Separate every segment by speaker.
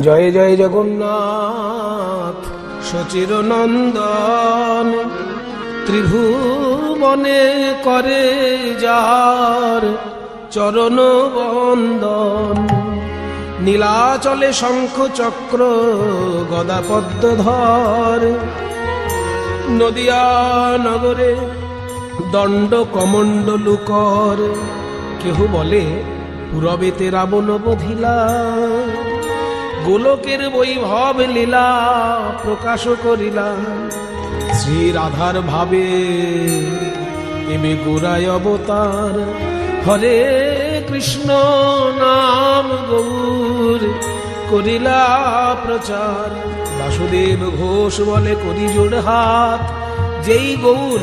Speaker 1: জয় জয় জগন্নাথ সচির নন্দন, ত্রিভুবনে করে যার চরণ বন্দন। নীলাচলে শঙ্খ চক্র গদা পদ্মধর, নদিয়া নগরে দণ্ড কমণ্ডলু কর। কেহ বলে পুরবেতে রাবণ বধিলা, গোলকের বৈভব লীলা প্রকাশ করিলা। শ্রী রাধার ভাবে এবে গোরায় অবতার, হরে কৃষ্ণ নাম গৌর করিলা প্রচার। বাসুদেব ঘোষ বলে করি জোড় হাত, যেই গৌর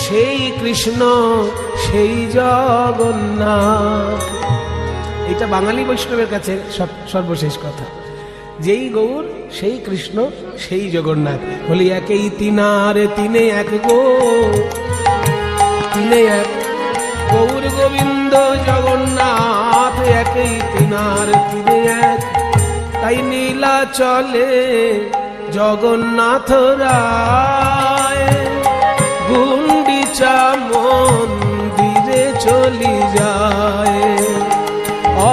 Speaker 1: সেই কৃষ্ণ সেই জগন্নাথ। এটা বাঙালি বৈষ্ণবের কাছে সর্বশেষ কথা। যেই গৌর সেই কৃষ্ণ সেই জগন্নাথ। বলি একই তিনারে তিনে এক গো, তিনে এক গৌর গোবিন্দ জগন্নাথ। একই তিনার তিনে এক, তাই নীলা চলে জগন্নাথ রায়। গুন্ডিচা মন্দিরে চলি যায়,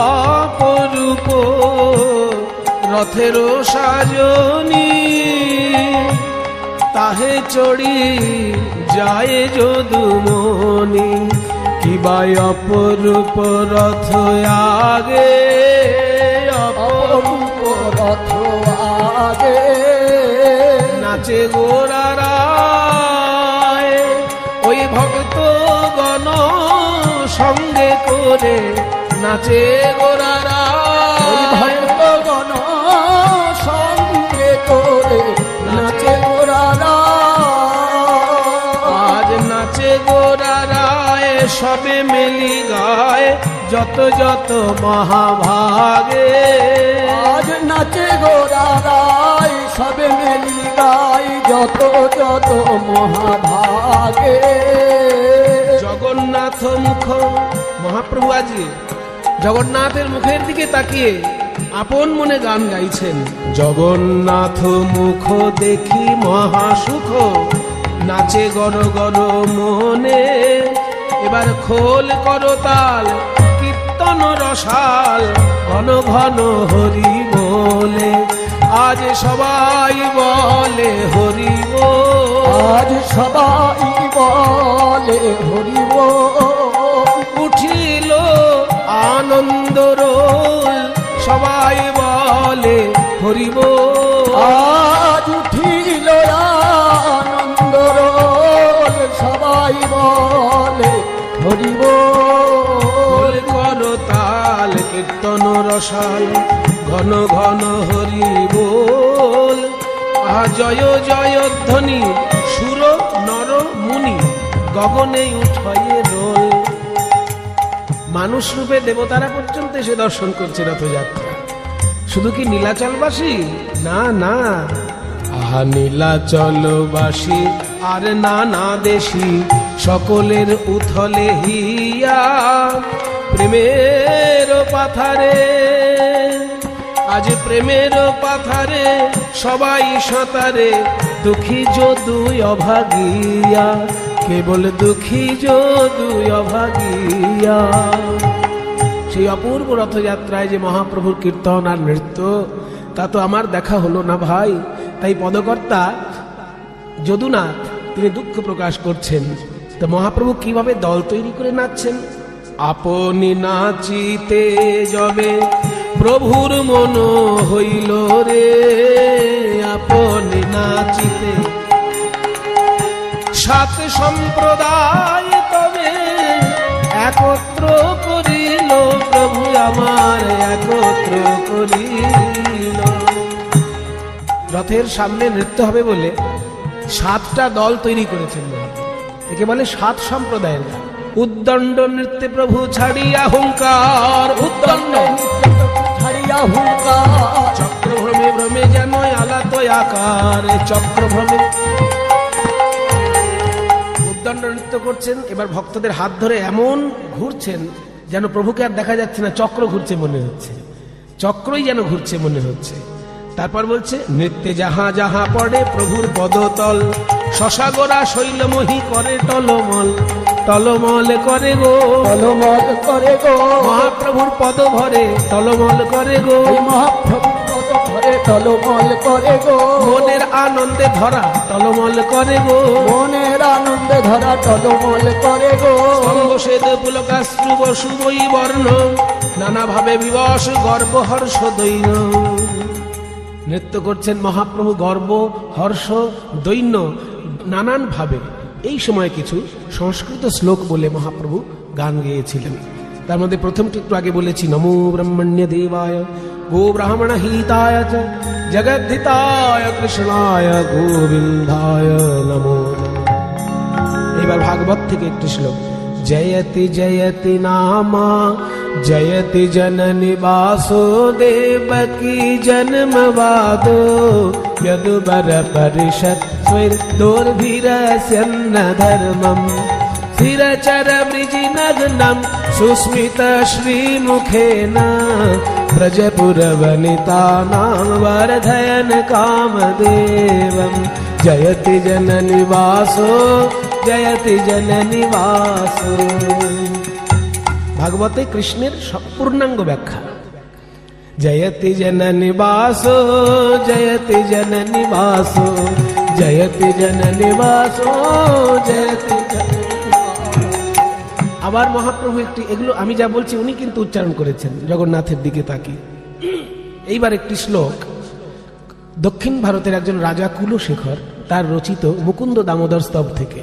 Speaker 1: অপরূপ রথের সাজনী। তাহে চড়ি যায় যদুমণি, কিবাই অপরূপ রথ আগে,
Speaker 2: অপরূপ রথ আগে।
Speaker 1: নাচে গোরারায় ওই ভক্ত গণ সঙ্গে করে, নাচে গোরারায়
Speaker 2: ভক্তগণ সঙ্গে করে, নাচে গোরারায়।
Speaker 1: আজ নাচে গোরারায় সবে মেলি গায়, যত যত মহাভাগে।
Speaker 2: আজ নাচে গোরারায় সবে মেলি গায়, যত যত মহাভাগে।
Speaker 1: জগন্নাথ মুখ, মহাপ্রভু আজকে জগন্নাথের মুখের দিকে তাকিয়ে আপন মনে গান গাইছেন। জগন্নাথ মুখ দেখি মহাসুখ, নাচে গর গর মনে। এবার খোল করতাল কীর্তন রসাল, ঘন ঘন হরি বলে। আজ সবাই বলে হরি বল,
Speaker 2: আজ সবাই বলে হরি বল।
Speaker 1: উঠিল আনন্দ রোল, সবাই বলে হরি বল।
Speaker 2: আজ উঠিল আনন্দ রোল, সবাই বলে হরি বল।
Speaker 1: করতাল কীর্তন রসাল, ঘন ঘন হরি বল। আহা জয় জয় ধ্বনি, সুর নর মুনি গগনে উঠয়ে রোল। মানুষ রূপে দেবতারা পর্যন্ত এসে দর্শন করছে রথযাত্রা। শুধু কি নীলাচলবাসী? না না, আহা নীলাচলবাসী আর নানা দেশি সকলের উথলে হিয়া। প্রেমের পাথারে আজ প্রেমের পাথারে সবাই সাঁতারে, দুঃখী যদুই অভাগিয়া, কেবল দুঃখী যদুই অভাগিয়া। সেই অপূর্ব রথযাত্রায় যে মহাপ্রভুর কীর্তন আর নৃত্য, তা তো আমার দেখা হলো না ভাই। তাই পদকর্তা যদুনাথ তিনি দুঃখ প্রকাশ করছেন। তো মহাপ্রভু কিভাবে দল তৈরি করে নাচছেন? আপনি নাচিতে যবে প্রভুর মন হইল রে, আপনি নাচিতে সাত সম্প্রদায় তবে একত্র করিল, প্রভু আমার একত্র করিল। রথের সামনে নৃত্য হবে বলে 7টা দল তৈরি করেছেন। একে বলে 7 সম্প্রদায়ের গান। উদ্দণ্ড নৃত্যে প্রভু ছাড়িয়া হুঙ্কার, উদ্দণ্ড
Speaker 2: ছাড়িয়া হুঙ্কার।
Speaker 1: চক্রভ্রমে ভ্রমে যেন আলাত আকার, চক্রভ্রমে উদ্দণ্ড নৃত্য করছেন। এবার ভক্তদের হাত ধরে এমন ঘুরছেন যেন প্রভুকে আর দেখা যাচ্ছে না, চক্র ঘুরছে মনে হচ্ছে, চক্রই যেন ঘুরছে মনে হচ্ছে। তারপর বলছে নৃত্যে যাহা যাহা পড়ে প্রভুর পদতল, শশাগোরা শৈলমোহী করে টলমল, টলমল করে গো,
Speaker 2: টলমল করে গো,
Speaker 1: মহাপ্রভুর পদ ভরে টলমল করে গো,
Speaker 2: এই মহাপ্রভুর পদ ধরে টলমল করে গো,
Speaker 1: মনের আনন্দে ধরা টলমল করে গো,
Speaker 2: মনের আনন্দে ধরা টলমল করে গো,
Speaker 1: স্তম্ভষেদ পুলকাশ্রু বসুবই বর্ণ, নানা ভাবে বিবশ গর্ব হর্ষ দৈন্য। নৃত্য করছেন মহাপ্রভু, গর্ব হর্ষ দৈন্য নানান ভাবে। এই সময় কিছু সংস্কৃত শ্লোক বলে মহাপ্রভু গান গেয়েছিলেন। তার মধ্যে প্রথমটি একটু আগে বলেছি, নমো ব্রহ্মণ্য দেবায় গো ব্রাহ্মণ হিতায় চ জগদ্ধিতায় কৃষ্ণায় গোবিন্দায় নমো নমঃ। এবার ভাগবত থেকে একটি শ্লোক, জয়তি জয়তি নামা জয়তি জননী বাসো দেবকী জন্মবাদো যদুবর পরিষদ স্বৈর দোর্ভিরস্যন্ন ধর্মম স্থিরচর বৃজিনগ্নম সুস্মিত শ্রীमुखेन ব্রজপুরবনিতানাং বর্ধয়ন কামদেবম জয়তি জননী বাসো জয়তি জননী বাসো। ভাগবতে কৃষ্ণের পূর্ণাঙ্গ ব্যাখ্যা, জয়তি জননী বাসো জয়তি জননী বাসো জয়তি জননী বাসো জয়তি জননী বাসো। আবার মহাপ্রভু একটি, এগুলো আমি যা বলছি উনি কিন্তু উচ্চারণ করেছেন জগন্নাথের দিকে তাকিয়ে। এইবার একটি শ্লোক দক্ষিণ ভারতের একজন রাজা কুলশেখর তার রচিত মুকুন্দ দামোদর স্তব থেকে,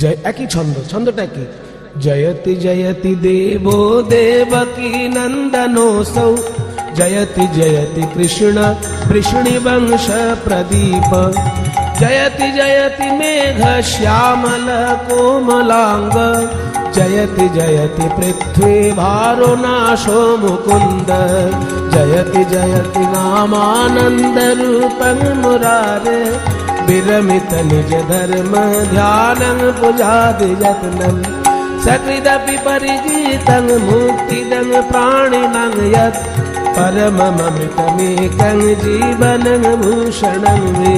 Speaker 1: জয় একই ছন্দ, ছন্দটা কি, জয়তি জয়তি দেবো দেবকী নন্দনোऽসৌ জয়তি জয়তি কৃষ্ণ বৃষ্ণি বংশ প্রদীপ জয়তি জয়তি মেঘ শ্যামল কোমলাঙ্গ জয়তি জয়তি পৃথ্বী ভারনাশো মুকুন্দ জয়তি জয়তি নামানন্দ রূপং মুরারে विरमित निज धर्म ध्यानं पुजादि यत्नं सकृदपि परिजीतं मुक्तिदं प्राणिनं यत् परममृतमेकं जीवनं भूषणं मे।